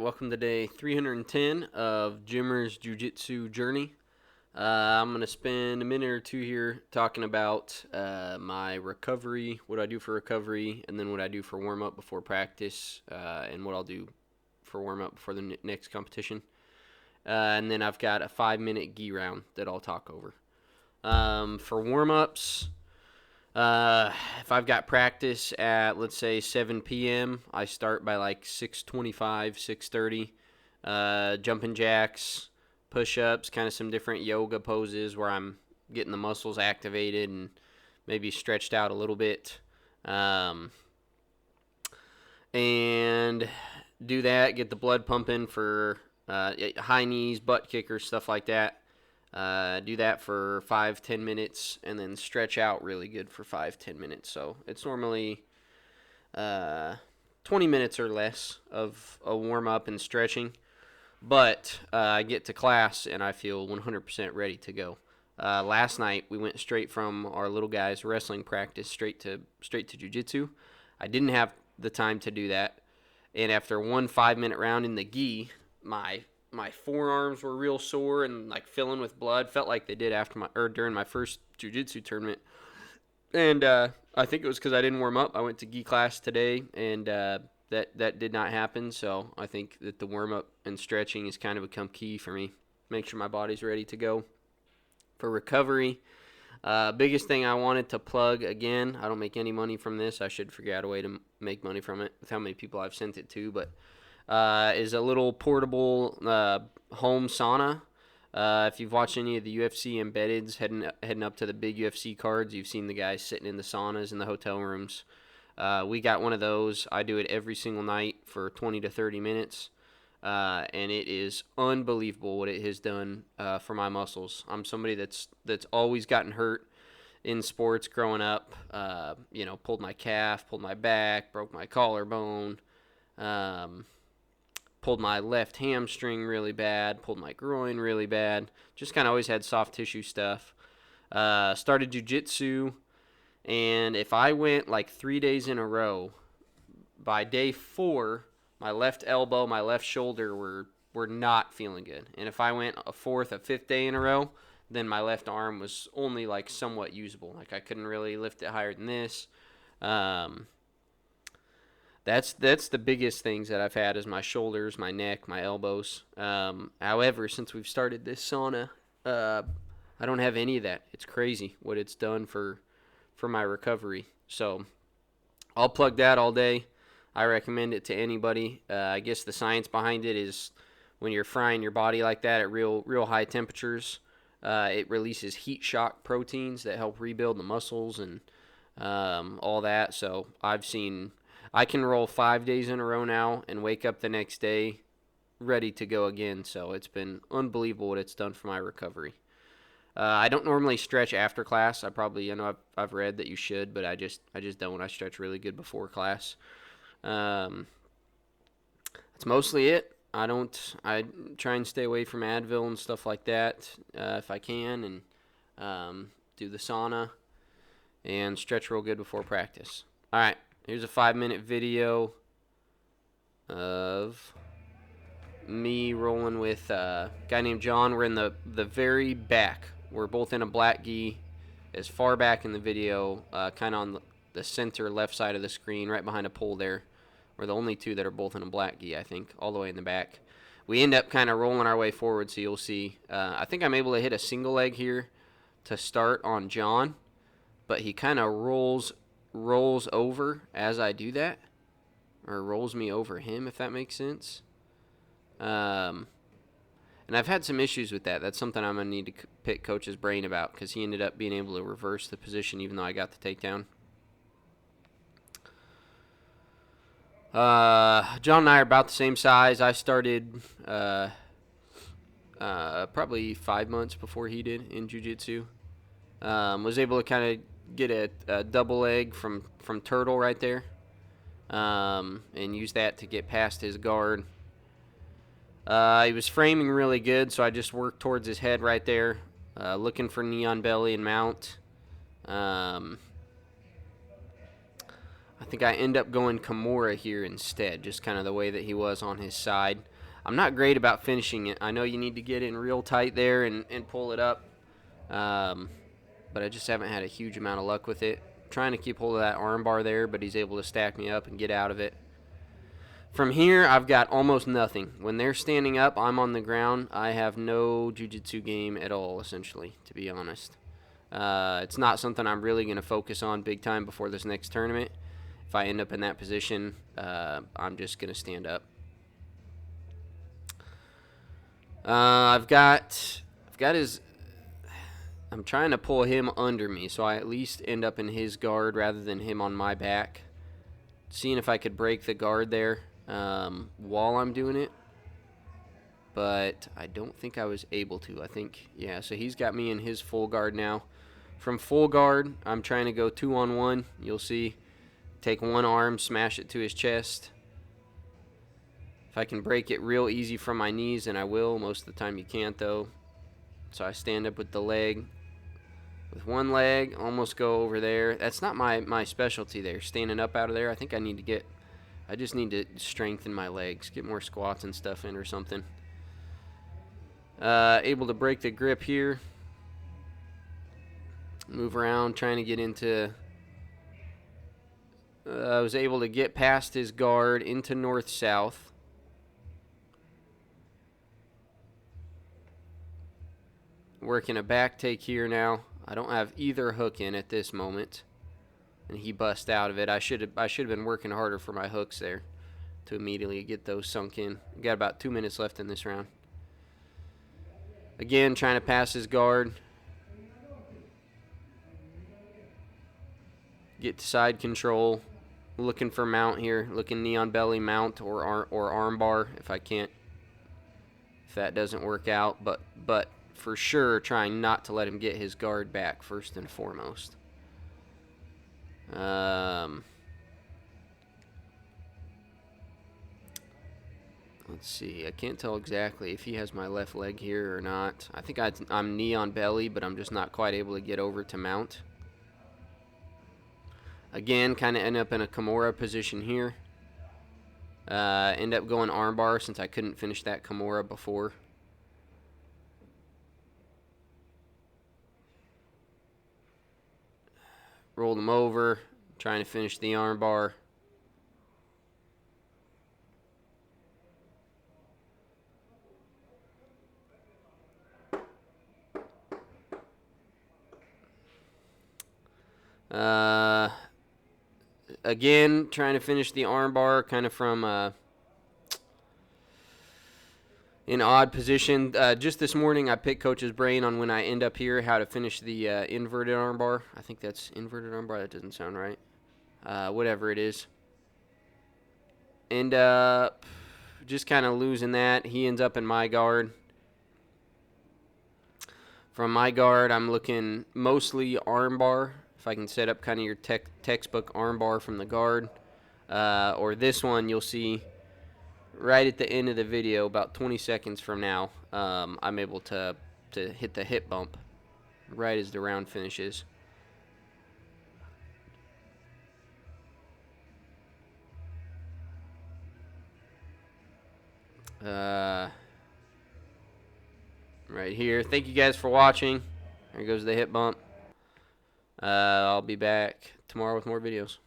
welcome to day 310 of Jimmer's Jiu-Jitsu journey. I'm going to spend a minute or two here talking about my recovery, what I do for recovery, and then what I do for warm-up before practice, and what I'll do for warm-up before the next competition. And then I've got a 5-minute gi round that I'll talk over. For warm-ups, if I've got practice at, let's say, 7 p.m., I start by like 6:25, 6:30, jumping jacks, push-ups, kind of some different yoga poses where I'm getting the muscles activated and maybe stretched out a little bit. And do that, get the blood pumping for high knees, butt kickers, stuff like that. Do that for 5-10 minutes and then stretch out really good for 5-10 minutes. So it's normally 20 minutes or less of a warm-up and stretching. But I get to class and I feel 100% ready to go. Last night we went straight from our little guys' wrestling practice straight to jiu-jitsu. I didn't have the time to do that. And after one 5-minute round in the gi, my forearms were real sore and like filling with blood. Felt like they did during my first jiu-jitsu tournament. And I think it was because I didn't warm up. I went to gi class today, and that did not happen. So I think that the warm up and stretching has kind of become key for me. Make sure my body's ready to go. For recovery, biggest thing I wanted to plug again. I don't make any money from this. I should figure out a way to make money from it with how many people I've sent it to, but. Is a little portable home sauna. If you've watched any of the UFC embeddeds heading up to the big UFC cards, you've seen the guys sitting in the saunas in the hotel rooms. We got one of those. I do it every single night for 20 to 30 minutes, and it is unbelievable what it has done for my muscles. I'm somebody that's always gotten hurt in sports growing up. Pulled my calf, pulled my back, broke my collarbone. Pulled my left hamstring really bad, pulled my groin really bad. Just kind of always had soft tissue stuff. Started jiu-jitsu, and if I went like 3 days in a row, by day 4, my left elbow, my left shoulder were not feeling good. And if I went a 4th, a 5th day in a row, then my left arm was only like somewhat usable. Like I couldn't really lift it higher than this. That's the biggest things that I've had is my shoulders, my neck, my elbows. However, since we've started this sauna, I don't have any of that. It's crazy what it's done for my recovery. So I'll plug that all day. I recommend it to anybody. I guess the science behind it is when you're frying your body like that at real high temperatures, it releases heat shock proteins that help rebuild the muscles and all that. So I can roll 5 days in a row now and wake up the next day ready to go again. So it's been unbelievable what it's done for my recovery. I don't normally stretch after class. I've read that you should, but I just don't. I stretch really good before class. That's mostly it. I try and stay away from Advil and stuff like that if I can, and do the sauna and stretch real good before practice. All right. Here's a 5-minute video of me rolling with a guy named John. We're in the very back. We're both in a black gi, as far back in the video, kind of on the center left side of the screen, right behind a pole there. We're the only two that are both in a black gi, I think, all the way in the back. We end up kind of rolling our way forward, so you'll see. I think I'm able to hit a single leg here to start on John, but he kind of rolls over as I do that, or rolls me over him, if that makes sense. And I've had some issues with that. That's something I'm going to need to pick Coach's brain about, because he ended up being able to reverse the position even though I got the takedown. John and I are about the same size. I started probably 5 months before he did in jiu-jitsu. Was able to kind of get a double leg from Turtle right there, and use that to get past his guard. He was framing really good, so I just worked towards his head right there, looking for knee on belly and mount. I think I end up going Kimura here instead, just kind of the way that he was on his side. I'm not great about finishing it. I know you need to get in real tight there and pull it up, but I just haven't had a huge amount of luck with it. Trying to keep hold of that arm bar there, but he's able to stack me up and get out of it. From here, I've got almost nothing. When they're standing up, I'm on the ground. I have no jiu-jitsu game at all, essentially, to be honest. It's not something I'm really going to focus on big time before this next tournament. If I end up in that position, I'm just going to stand up. I've got his. I'm trying to pull him under me, so I at least end up in his guard rather than him on my back. Seeing if I could break the guard there while I'm doing it, but I don't think I was able to. I think, yeah, so he's got me in his full guard now. From full guard, I'm trying to go 2-on-1. You'll see. Take one arm, smash it to his chest. If I can break it real easy from my knees, and I will. Most of the time you can't, though. So I stand up with the leg. With one leg, almost go over there. That's not my specialty there, standing up out of there. I think I just need to strengthen my legs, get more squats and stuff in or something. Able to break the grip here. Move around, trying to get into... I was able to get past his guard into north-south. Working a back take here now. I don't have either hook in at this moment. And he bust out of it. I should have been working harder for my hooks there to immediately get those sunk in. We got about 2 minutes left in this round. Again, trying to pass his guard. Get to side control. Looking for mount here. Looking knee on belly mount or arm bar if I can't. If that doesn't work out. But for sure trying not to let him get his guard back first and foremost. Let's see. I can't tell exactly if he has my left leg here or not. I think I'm knee on belly, but I'm just not quite able to get over to mount. Again, kind of end up in a Kimura position here. End up going armbar since I couldn't finish that Kimura before. Rolled him over, trying to finish the armbar. Again, trying to finish the armbar, kind of from in odd position. Just this morning, I picked Coach's brain on when I end up here, how to finish the inverted armbar. I think that's inverted armbar. That doesn't sound right. Whatever it is. End up just kind of losing that. He ends up in my guard. From my guard, I'm looking mostly armbar. If I can set up kind of your textbook armbar from the guard. Or this one, you'll see right at the end of the video, about 20 seconds from now, I'm able to hit the hip bump right as the round finishes. Right here. Thank you guys for watching. There goes the hip bump. I'll be back tomorrow with more videos.